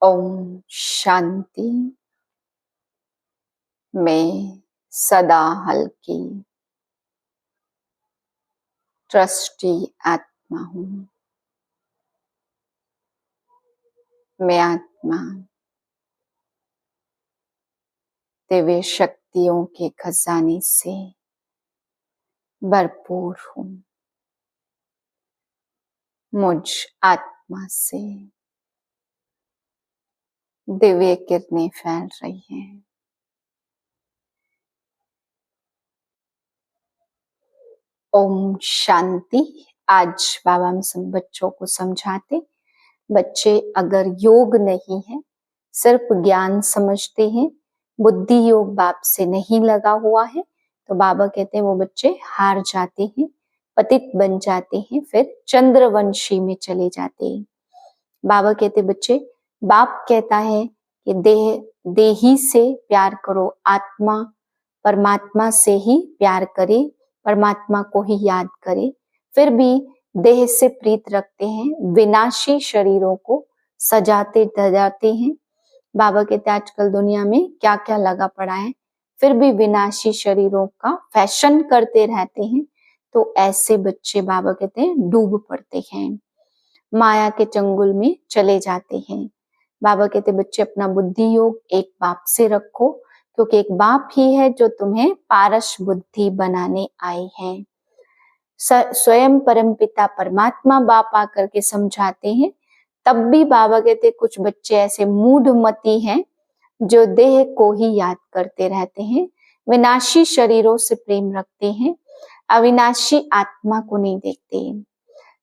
ओम शांति। मैं सदा हल्की ट्रस्टी आत्मा हूँ। मैं आत्मा दिव्य शक्तियों के खजाने से भरपूर हूँ। मुझ आत्मा से दिव्य किरणें फैल रही हैं। ओम शांति। आज बाबा हम सब बच्चों को समझाते, बच्चे अगर योग नहीं है, सिर्फ ज्ञान समझते हैं, बुद्धि योग बाप से नहीं लगा हुआ है, तो बाबा कहते हैं वो बच्चे हार जाते हैं, पतित बन जाते हैं, फिर चंद्रवंशी में चले जाते हैं। बाबा कहते बच्चे, बाप कहता है कि देही से प्यार करो, आत्मा परमात्मा से ही प्यार करे, परमात्मा को ही याद करे, फिर भी देह से प्रीत रखते हैं, विनाशी शरीरों को सजाते धजाते हैं। बाबा कहते आजकल दुनिया में क्या क्या लगा पड़ा है, फिर भी विनाशी शरीरों का फैशन करते रहते हैं। तो ऐसे बच्चे बाबा कहते हैं डूब पड़ते हैं, माया के चंगुल में चले जाते हैं। बाबा कहते बच्चे अपना बुद्धि योग एक बाप से रखो, क्योंकि एक बाप ही है जो तुम्हें पारस बुद्धि बनाने आए हैं। स्वयं परमपिता परमात्मा बाप आकर के समझाते हैं, तब भी बाबा कहते कुछ बच्चे ऐसे मूढ़मती हैं जो देह को ही याद करते रहते हैं, विनाशी शरीरों से प्रेम रखते हैं, अविनाशी आत्मा को नहीं देखते।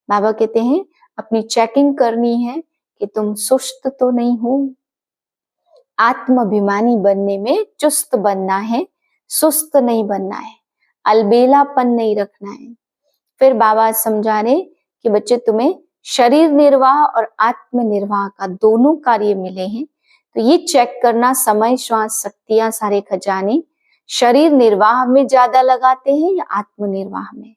बाबा कहते हैं अपनी चेकिंग करनी है कि तुम सुस्त तो नहीं हो। आत्माभिमानी बनने में चुस्त बनना है, सुस्त नहीं बनना है, अलबेलापन नहीं रखना है। फिर बाबा समझा रहे कि बच्चे तुम्हें शरीर निर्वाह और आत्म निर्वाह का दोनों कार्य मिले हैं, तो ये चेक करना समय श्वास शक्तियां सारे खजाने शरीर निर्वाह में ज्यादा लगाते हैं या आत्म निर्वाह में।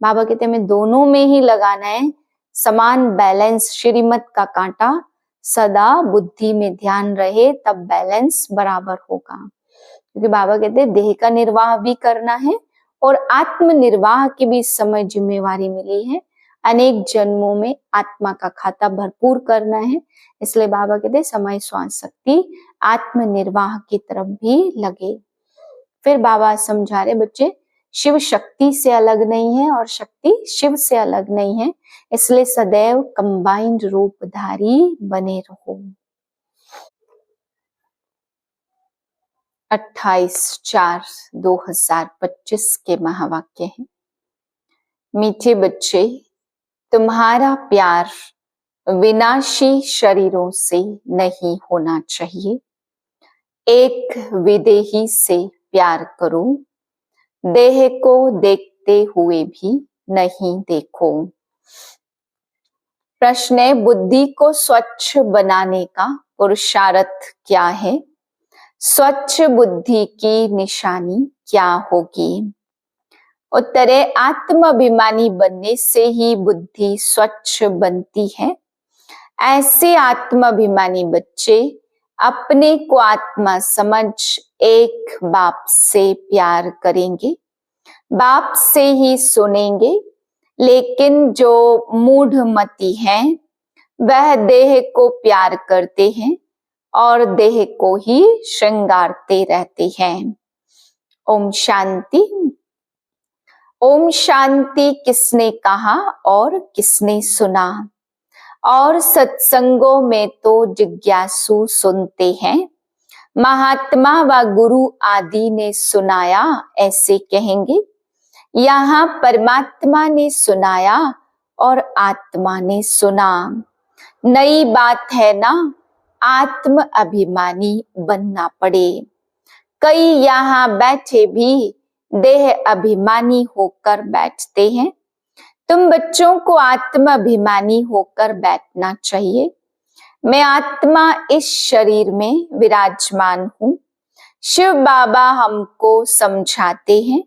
बाबा कहते हैं दोनों में ही लगाना है, समान बैलेंस। श्रीमत का कांटा सदा बुद्धि में ध्यान रहे, तब बैलेंस बराबर होगा। क्योंकि बाबा कहते हैं देह का निर्वाह भी करना है और आत्म निर्वाह की भी इस समय जिम्मेवारी मिली है। अनेक जन्मों में आत्मा का खाता भरपूर करना है, इसलिए बाबा कहते हैं समय श्वास शक्ति आत्म निर्वाह की तरफ भी लगे। फिर बाबा समझा रहे बच्चे शिव शक्ति से अलग नहीं है और शक्ति शिव से अलग नहीं है, इसलिए सदैव कंबाइंड रूपधारी बने रहो। 28/4/2025 के महावाक्य हैं। मीठे बच्चे, तुम्हारा प्यार विनाशी शरीरों से नहीं होना चाहिए। एक विदेही से प्यार करो, देह को देखते हुए भी नहीं देखो। प्रश्न है, बुद्धि को स्वच्छ बनाने का पुरुषार्थ क्या है? स्वच्छ बुद्धि की निशानी क्या होगी? उत्तर है, आत्माभिमानी बनने से ही बुद्धि स्वच्छ बनती है। ऐसे आत्माभिमानी बच्चे अपने को आत्मा समझ एक बाप से प्यार करेंगे, बाप से ही सुनेंगे। लेकिन जो मूढ़मती हैं वह देह को प्यार करते हैं और देह को ही श्रृंगारते रहते हैं। ओम शांति। ओम शांति किसने कहा और किसने सुना? और सत्संगों में तो जिज्ञासु सुनते हैं, महात्मा व गुरु आदि ने सुनाया ऐसे कहेंगे। यहाँ परमात्मा ने सुनाया और आत्मा ने सुना। नई बात है ना, आत्म अभिमानी बनना पड़े। कई यहाँ बैठे भी देह अभिमानी होकर बैठते हैं। तुम बच्चों को आत्म अभिमानी होकर बैठना चाहिए। मैं आत्मा इस शरीर में विराजमान हूँ। शिव बाबा हमको समझाते हैं,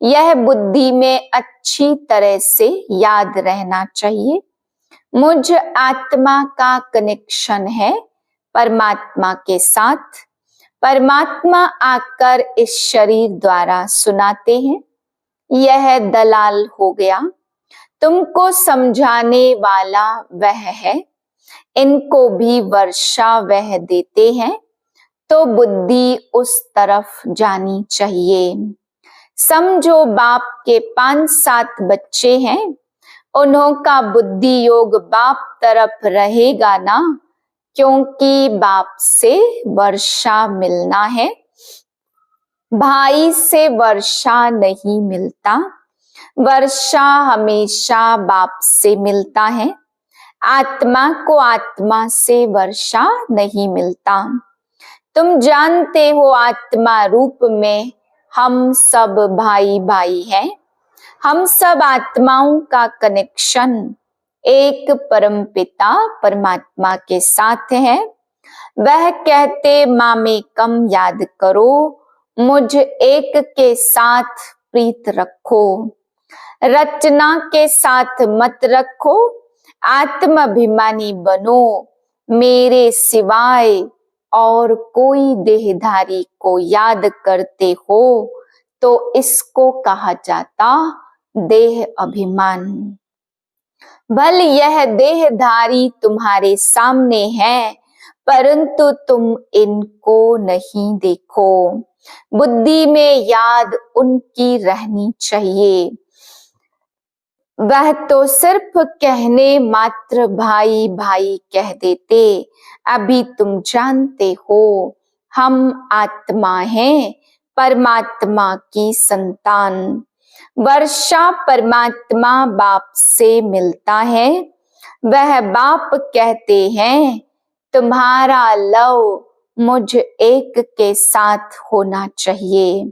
यह बुद्धि में अच्छी तरह से याद रहना चाहिए। मुझ आत्मा का कनेक्शन है परमात्मा के साथ। परमात्मा आकर इस शरीर द्वारा सुनाते हैं। यह दलाल हो गया, तुमको समझाने वाला वह है। इनको भी वर्षा वह देते हैं, तो बुद्धि उस तरफ जानी चाहिए। समझो बाप के 5-7 बच्चे हैं, उन्हों का बुद्धि योग बाप तरफ रहेगा ना, क्योंकि बाप से वर्षा मिलना है। भाई से वर्षा नहीं मिलता, वर्षा हमेशा बाप से मिलता है। आत्मा को आत्मा से वर्षा नहीं मिलता। तुम जानते हो आत्मा रूप में हम सब भाई भाई हैं। हम सब आत्माओं का कनेक्शन एक परमपिता परमात्मा के साथ है। वह कहते मामे कम याद करो, मुझ एक के साथ प्रीत रखो। रचना के साथ मत रखो, आत्माभिमानी बनो। मेरे सिवाय और कोई देहधारी को याद करते हो तो इसको कहा जाता देह अभिमान। भल यह देहधारी तुम्हारे सामने है, परंतु तुम इनको नहीं देखो। बुद्धि में याद उनकी रहनी चाहिए। वह तो सिर्फ कहने मात्र भाई भाई कह देते। अभी तुम जानते हो हम आत्मा हैं, परमात्मा की संतान। वर्षा परमात्मा बाप से मिलता है। वह बाप कहते हैं तुम्हारा लव मुझ एक के साथ होना चाहिए।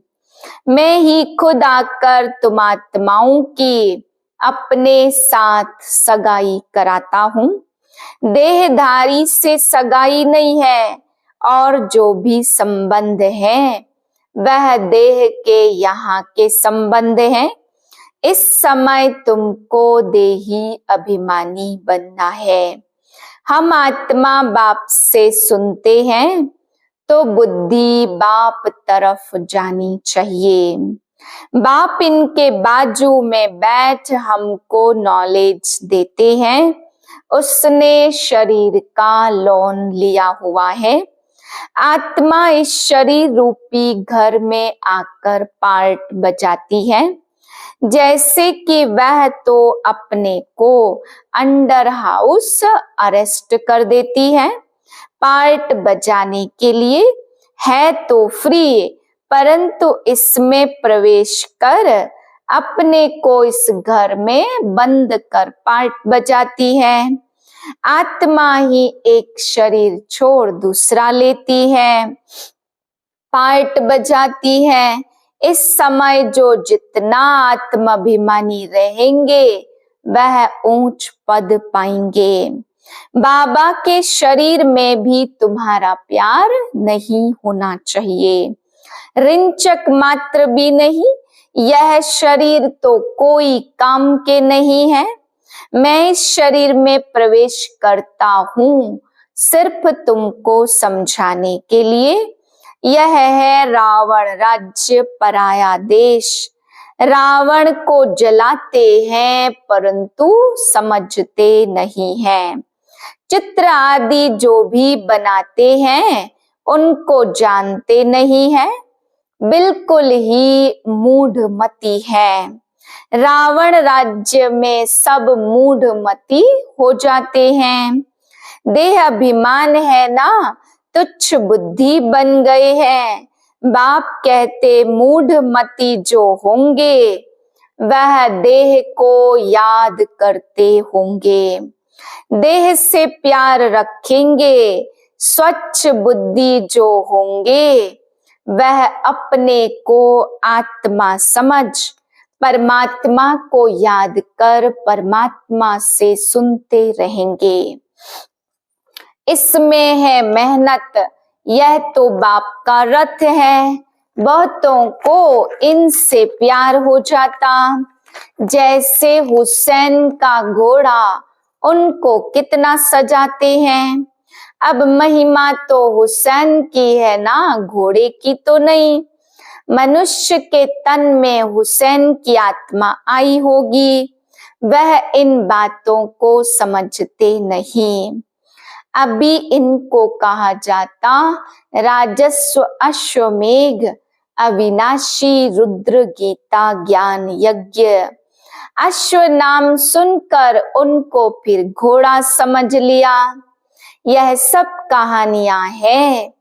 मैं ही खुद आकर तुम आत्माओं की अपने साथ सगाई कराता हूँ। देहधारी से सगाई नहीं है, और जो भी संबंध है वह देह के यहाँ के संबंध हैं। इस समय तुमको देही अभिमानी बनना है। हम आत्मा बाप से सुनते हैं, तो बुद्धि बाप तरफ जानी चाहिए। बाप इनके बाजू में बैठ हमको नॉलेज देते हैं। उसने शरीर का लोन लिया हुआ है। आत्मा इस शरीर रूपी घर में आकर पार्ट बजाती है। जैसे कि वह तो अपने को अंडर हाउस अरेस्ट कर देती है। पार्ट बजाने के लिए है तो फ्री, परंतु इसमें प्रवेश कर अपने को इस घर में बंद कर पार्ट बजाती है। आत्मा ही एक शरीर छोड़ दूसरा लेती है, पार्ट बजाती है। इस समय जो जितना आत्माभिमानी रहेंगे वह ऊंच पद पाएंगे। बाबा के शरीर में भी तुम्हारा प्यार नहीं होना चाहिए, रिंचक मात्र भी नहीं। यह शरीर तो कोई काम के नहीं है। मैं इस शरीर में प्रवेश करता हूँ सिर्फ तुमको समझाने के लिए। यह है रावण राज्य पराया देश। रावण को जलाते हैं परंतु समझते नहीं हैं। चित्र आदि जो भी बनाते हैं उनको जानते नहीं है, बिल्कुल ही मूढ़मती है। रावण राज्य में सब मूढ़मती हो जाते हैं। देह अभिमान है ना, तुच्छ बुद्धि बन गए हैं। बाप कहते मूढ़मती जो होंगे वह देह को याद करते होंगे, देह से प्यार रखेंगे। स्वच्छ बुद्धि जो होंगे वह अपने को आत्मा समझ परमात्मा को याद कर परमात्मा से सुनते रहेंगे। इसमें है मेहनत। यह तो बाप का रथ है। बहुतों को इनसे प्यार हो जाता। जैसे हुसैन का घोड़ा, उनको कितना सजाते हैं। अब महिमा तो हुसैन की है ना, घोड़े की तो नहीं। मनुष्य के तन में हुसैन की आत्मा आई होगी, वह इन बातों को समझते नहीं। अभी इनको कहा जाता राजस्व अश्वमेघ, अविनाशी रुद्र गीता ज्ञान यज्ञ। अश्व नाम सुनकर उनको फिर घोड़ा समझ लिया। यह सब कहानियां हैं,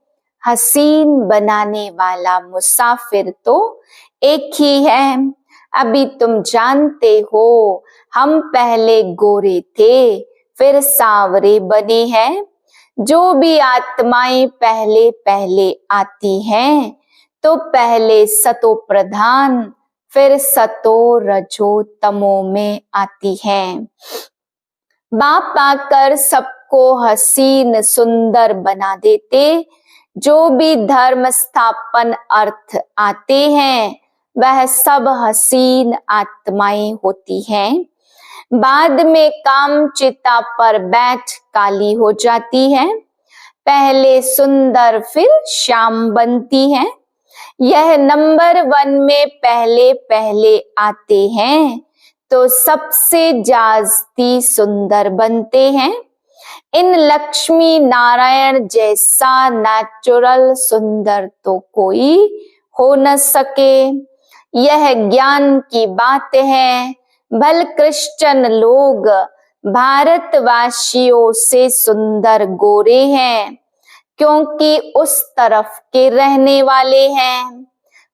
हसीन बनाने वाला मुसाफिर तो एक ही है। अभी तुम जानते हो, हम पहले गोरे थे, फिर सांवरे बने हैं। जो भी आत्माएं पहले पहले आती हैं, तो पहले सतो प्रधान, फिर सतो रजो तमो में आती हैं। बाप आकर सबको हसीन सुंदर बना देते। जो भी धर्म स्थापन अर्थ आते हैं, वह सब हसीन आत्माएं होती हैं। बाद में काम चिता पर बैठ काली हो जाती है। पहले सुंदर फिर श्याम बनती है। यह नंबर 1 में पहले पहले आते हैं, तो सबसे जास्ती सुंदर बनते हैं। इन लक्ष्मी नारायण जैसा नेचुरल सुंदर तो कोई हो न सके। यह ज्ञान की बात है। भल क्रिश्चियन लोग भारतवासियों से सुंदर गोरे हैं, क्योंकि उस तरफ के रहने वाले हैं।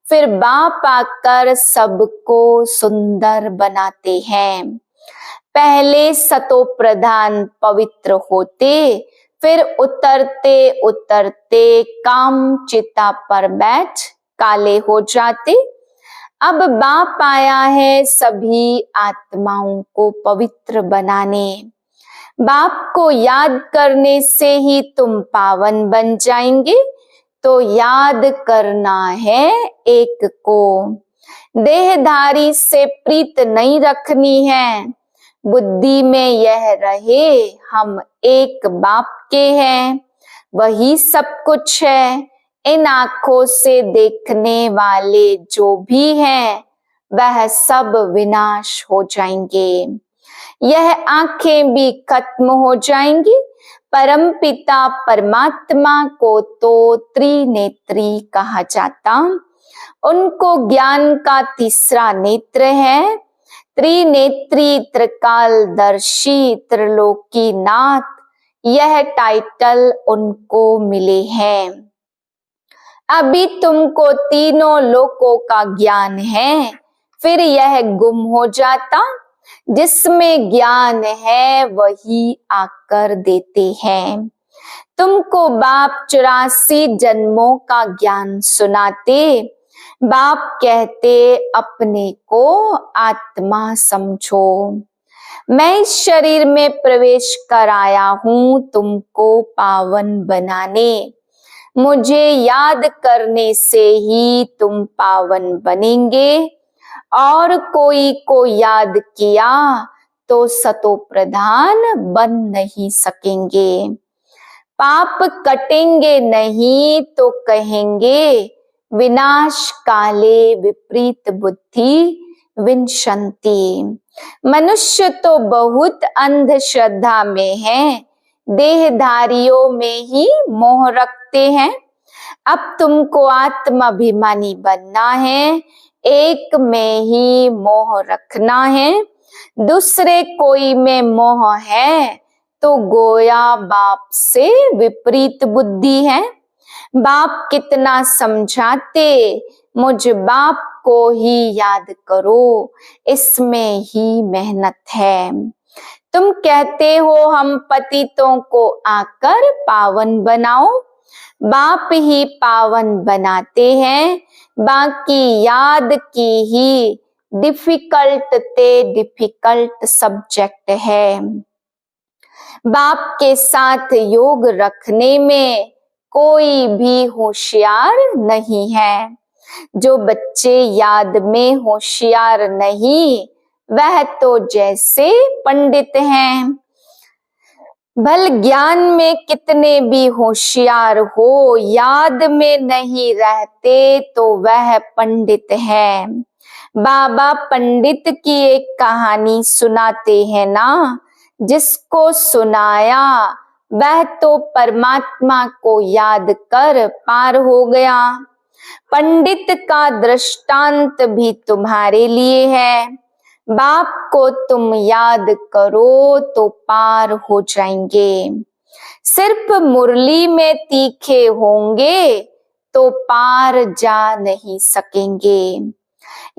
फिर बाप आकर सबको सुंदर बनाते हैं। पहले सतो प्रधान पवित्र होते, फिर उतरते उतरते काम चिता पर बैठ काले हो जाते। अब बाप आया है सभी आत्माओं को पवित्र बनाने। बाप को याद करने से ही तुम पावन बन जाएंगे। तो याद करना है एक को। देहधारी से प्रीत नहीं रखनी है। बुद्धि में यह रहे, हम एक बाप के हैं, वही सब कुछ है। इन आंखों से देखने वाले जो भी हैं, वह सब विनाश हो जाएंगे। यह आंखें भी खत्म हो जाएंगी। परम पिता परमात्मा को तो त्रिनेत्री कहा जाता। उनको ज्ञान का तीसरा नेत्र है। त्रिनेत्री, त्रिकालदर्शी, त्रिलोकीनाथ, यह टाइटल उनको मिले हैं। अभी तुमको तीनों लोकों का ज्ञान है, फिर यह गुम हो जाता। जिसमें ज्ञान है वही आकर देते हैं। तुमको बाप 84 जन्मों का ज्ञान सुनाते। बाप कहते अपने को आत्मा समझो। मैं इस शरीर में प्रवेश कर आया हूं तुमको पावन बनाने। मुझे याद करने से ही तुम पावन बनेंगे। और कोई को याद किया तो सतो प्रधान बन नहीं सकेंगे। पाप कटेंगे नहीं तो कहेंगे विनाश काले विपरीत बुद्धि विनशंति। मनुष्य तो बहुत अंधश्रद्धा में है, देहधारियों में ही मोह रखते हैं। अब तुमको आत्माभिमानी बनना है, एक में ही मोह रखना है। दूसरे कोई में मोह है तो गोया बाप से विपरीत बुद्धि है। बाप कितना समझाते, मुझ बाप को ही याद करो, इसमें ही मेहनत है। तुम कहते हो हम पतितों को आकर पावन बनाओ। बाप ही पावन बनाते हैं, बाकी याद की ही डिफिकल्ट सब्जेक्ट है। बाप के साथ योग रखने में कोई भी होशियार नहीं है। जो बच्चे याद में होशियार नहीं, वह तो जैसे पंडित हैं। भल ज्ञान में कितने भी होशियार हो, याद में नहीं रहते तो वह पंडित है। बाबा पंडित की एक कहानी सुनाते हैं ना, जिसको सुनाया वह तो परमात्मा को याद कर पार हो गया। पंडित का दृष्टांत भी तुम्हारे लिए है। बाप को तुम याद करो तो पार हो जाएंगे। सिर्फ मुरली में तीखे होंगे तो पार जा नहीं सकेंगे।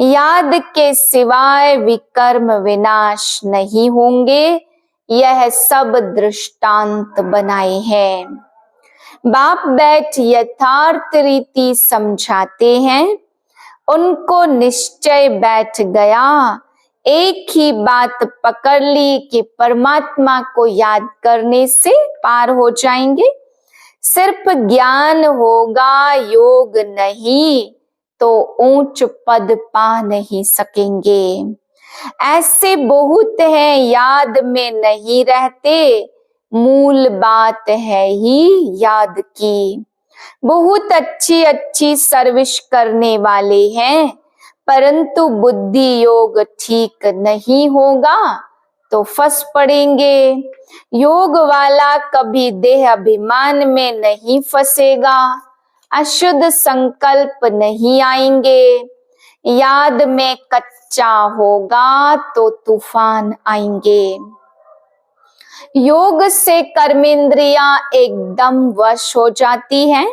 याद के सिवाय विकर्म विनाश नहीं होंगे, यह सब दृष्टांत बनाए हैं। बाप बैठ यथार्थ रीति समझाते हैं। उनको निश्चय बैठ गया, एक ही बात पकड़ ली कि परमात्मा को याद करने से पार हो जाएंगे। सिर्फ ज्ञान होगा, योग नहीं तो ऊंच पद पा नहीं सकेंगे। ऐसे बहुत हैं याद में नहीं रहते, मूल बात है ही याद की। बहुत अच्छी अच्छी सर्विस करने वाले हैं, परंतु बुद्धि योग ठीक नहीं होगा तो फंस पड़ेंगे। योग वाला कभी देह अभिमान में नहीं फंसेगा, अशुद्ध संकल्प नहीं आएंगे। याद में कच्चा होगा तो तूफान आएंगे। योग से कर्मेंद्रियां एकदम वश हो जाती हैं।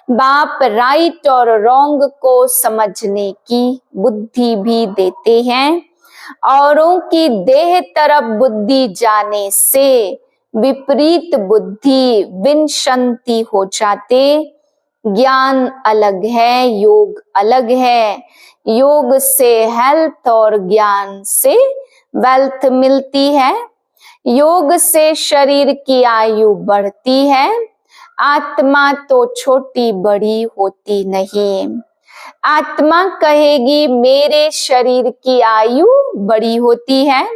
बाप राइट और रॉन्ग को समझने की बुद्धि भी देते हैं। औरों की देह तरफ बुद्धि जाने से विपरीत बुद्धि विनशंति हो जाते। ज्ञान अलग है, योग अलग है। योग से हेल्थ और ज्ञान से वेल्थ मिलती है। योग से शरीर की आयु बढ़ती है, आत्मा तो छोटी बड़ी होती नहीं। आत्मा कहेगी मेरे शरीर की आयु बड़ी होती है,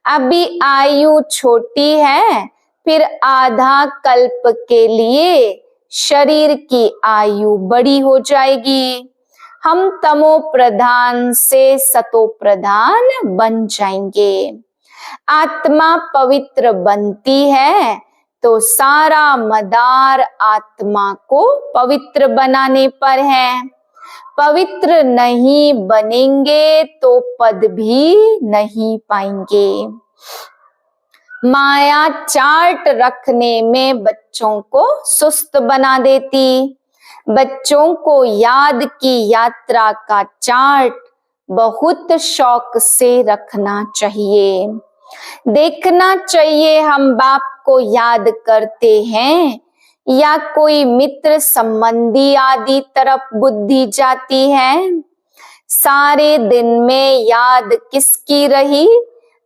अभी आयु छोटी है, फिर आधा कल्प के लिए शरीर की आयु बड़ी हो जाएगी। हम तमो प्रधान से सतो प्रधान बन जाएंगे। आत्मा पवित्र बनती है तो सारा मदार आत्मा को पवित्र बनाने पर है। पवित्र नहीं बनेंगे तो पद भी नहीं पाएंगे। माया चार्ट रखने में बच्चों को सुस्त बना देती। बच्चों को याद की यात्रा का चार्ट बहुत शौक से रखना चाहिए। देखना चाहिए हम बाप को याद करते हैं या कोई मित्र संबंधी आदि तरफ बुद्धि जाती है। सारे दिन में याद किसकी रही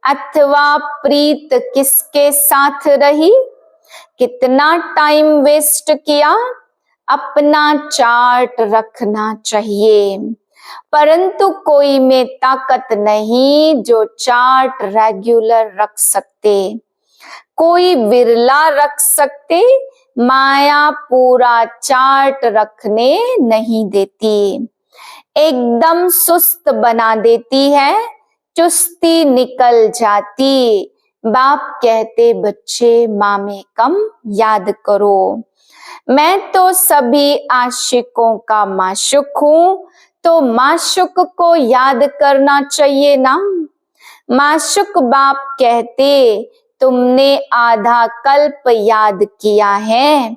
अथवा प्रीत किसके साथ रही, कितना टाइम वेस्ट किया, अपना चार्ट रखना चाहिए। परंतु कोई में ताकत नहीं जो चार्ट रेगुलर रख सकते। कोई विरला रख सकते, माया पूरा चार्ट रखने नहीं देती। एकदम सुस्त बना देती है, चुस्ती निकल जाती। बाप कहते बच्चे माँ में कम याद करो। मैं तो सभी आशिकों का माशुक हूँ, तो माशुक को याद करना चाहिए ना। माशुक बाप कहते तुमने आधा कल्प याद किया है,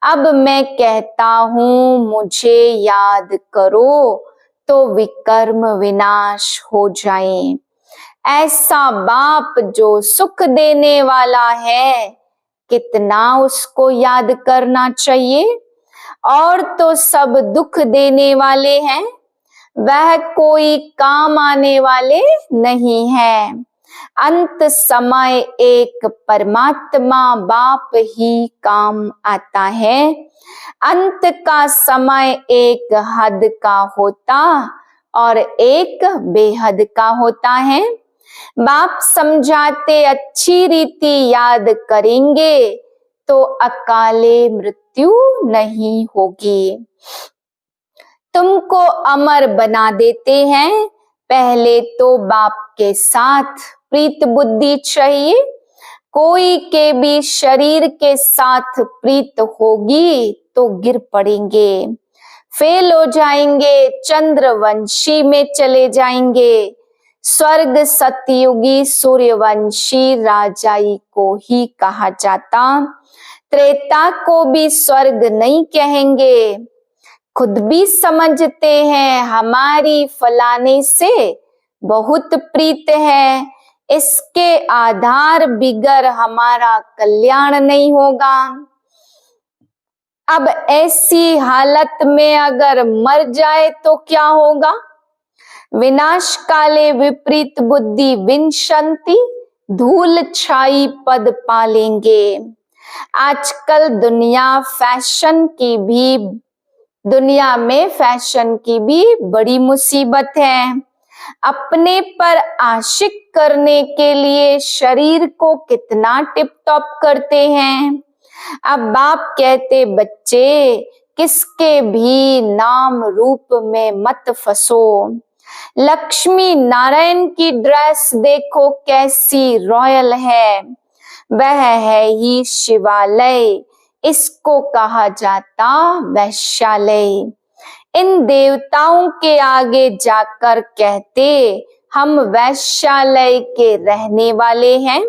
अब मैं कहता हूँ मुझे याद करो तो विकर्म विनाश हो जाए। ऐसा बाप जो सुख देने वाला है, कितना उसको याद करना चाहिए। और तो सब दुख देने वाले हैं, वह कोई काम आने वाले नहीं है। अंत समय एक परमात्मा बाप ही काम आता है। अंत का समय एक हद का होता और एक बेहद का होता है। बाप समझाते अच्छी रीति याद करेंगे तो अकाले मृत्यु नहीं होगी। तुमको अमर बना देते हैं, पहले तो बाप के साथ प्रीत बुद्धि चाहिए। कोई के भी शरीर के साथ प्रीत होगी तो गिर पड़ेंगे, फेल हो जाएंगे, चंद्रवंशी में चले जाएंगे। स्वर्ग सतयुगी सूर्यवंशी राजाई को ही कहा जाता, त्रेता को भी स्वर्ग नहीं कहेंगे। खुद भी समझते हैं हमारी फलाने से बहुत प्रीत है, इसके आधार बिगर हमारा कल्याण नहीं होगा। अब ऐसी हालत में अगर मर जाए तो क्या होगा? विनाश काले विपरीत बुद्धि विनशंति, धूल छाई पद पालेंगे। आजकल दुनिया में फैशन की भी बड़ी मुसीबत है। अपने पर आशिक करने के लिए शरीर को कितना टिप टॉप करते हैं। अब बाप कहते बच्चे किसके भी नाम रूप में मत फंसो। लक्ष्मी नारायण की ड्रेस देखो कैसी रॉयल है, वह है ही शिवालय, इसको कहा जाता वैश्यालय। इन देवताओं के आगे जाकर कहते हम वैश्यालय के रहने वाले हैं।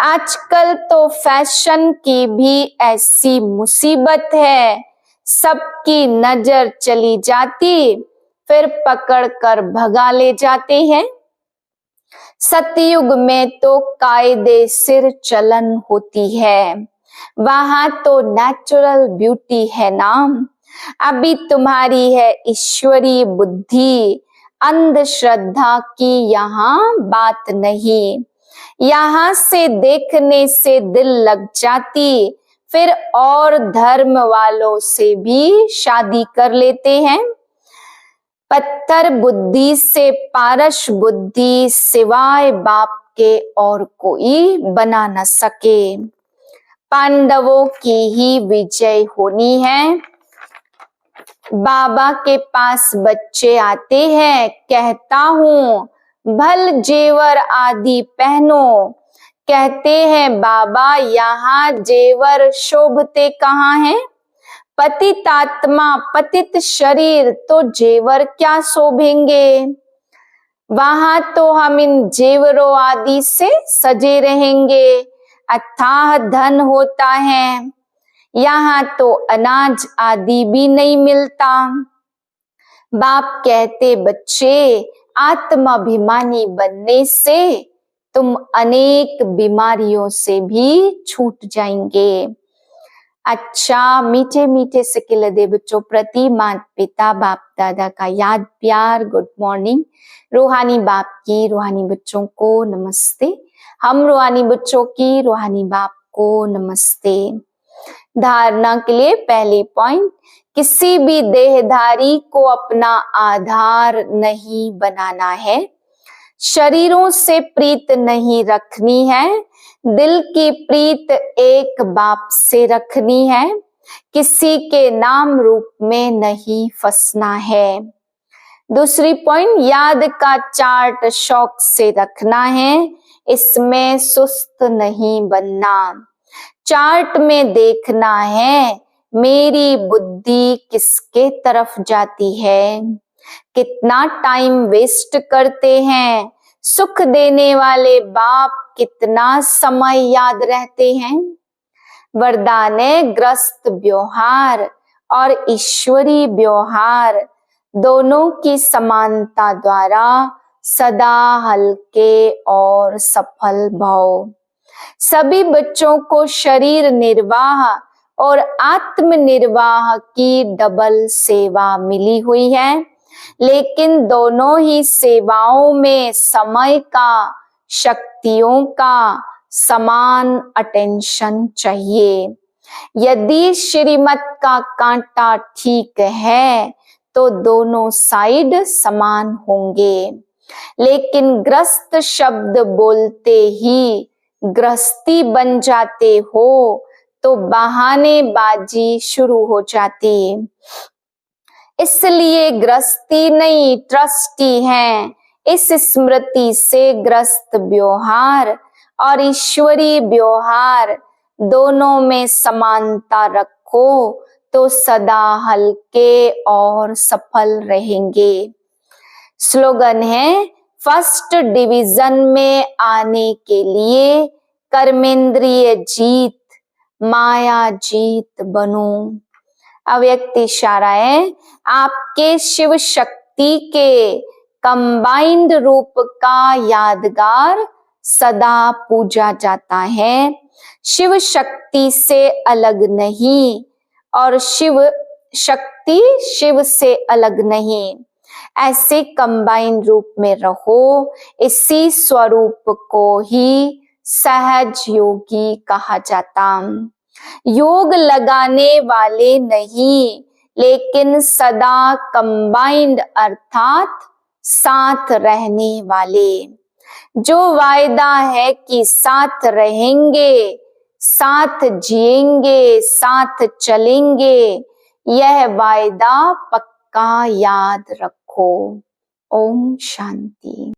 आजकल तो फैशन की भी ऐसी मुसीबत है, सबकी नजर चली जाती फिर पकड़ कर भगा ले जाते हैं। सतयुग में तो कायदे सिर चलन होती है, वहां तो नेचुरल ब्यूटी है ना। अभी तुम्हारी है ईश्वरीय बुद्धि, अंधश्रद्धा की यहाँ बात नहीं। यहाँ से देखने से दिल लग जाती, फिर और धर्म वालों से भी शादी कर लेते हैं। पत्थर बुद्धि से पारस बुद्धि सिवाय बाप के और कोई बना न सके। पांडवों की ही विजय होनी है। बाबा के पास बच्चे आते हैं, कहता हूँ भल जेवर आदि पहनो। कहते हैं बाबा यहाँ जेवर शोभते कहाँ हैं? पतित आत्मा पतित शरीर तो जेवर क्या शोभेंगे। वहां तो हम इन जेवरों आदि से सजे रहेंगे। अथाह धन होता है, यहाँ तो अनाज आदि भी नहीं मिलता। बाप कहते बच्चे आत्माभिमानी बनने से तुम अनेक बीमारियों से भी छूट जाएंगे। अच्छा मीठे मीठे सिकिल दे बच्चों प्रति माता पिता बाप दादा का याद प्यार गुड मॉर्निंग। रूहानी बाप की रूहानी बच्चों को नमस्ते। हम रूहानी बच्चों की रूहानी बाप को नमस्ते। धारणा के लिए पहली पॉइंट, किसी भी देहधारी को अपना आधार नहीं बनाना है। शरीरों से प्रीत नहीं रखनी है, दिल की प्रीत एक बाप से रखनी है। किसी के नाम रूप में नहीं फंसना है। दूसरी पॉइंट, याद का चार्ट शौक से रखना है, इसमें सुस्त नहीं बनना। चार्ट में देखना है मेरी बुद्धि किसके तरफ जाती है, कितना टाइम वेस्ट करते हैं। सुख देने वाले बाप कितना समय याद रहते हैं। वरदान है ग्रस्त व्यवहार और ईश्वरी व्यवहार दोनों की समानता द्वारा सदा हल्के और सफल भाव। सभी बच्चों को शरीर निर्वाह और आत्म निर्वाह की डबल सेवा मिली हुई है, लेकिन दोनों ही सेवाओं में समय का, शक्तियों का समान अटेंशन चाहिए। यदि श्रीमत का कांटा ठीक है तो दोनों साइड समान होंगे। लेकिन ग्रस्त शब्द बोलते ही गृहस्थी बन जाते हो तो बहानेबाजी शुरू हो जाती। इसलिए गृहस्थी नहीं ट्रस्टी है। इस स्मृति से ग्रस्त व्यवहार और ईश्वरीय व्यवहार दोनों में समानता रखो तो सदा हल्के और सफल रहेंगे। स्लोगन है, फर्स्ट डिवीजन में आने के लिए कर्मेंद्रिय जीत, माया जीत बनो। अव्यक्त इशारा है, आपके शिव शक्ति के कंबाइंड रूप का यादगार सदा पूजा जाता है। शिव शक्ति से अलग नहीं और शिव शक्ति शिव से अलग नहीं। ऐसे कंबाइंड रूप में रहो। इसी स्वरूप को ही सहज योगी कहा जाता। योग लगाने वाले नहीं, लेकिन सदा कंबाइंड अर्थात साथ रहने वाले। जो वायदा है कि साथ रहेंगे, साथ जिएंगे, साथ चलेंगे, यह वायदा पक्का याद रखो। ओम शांति।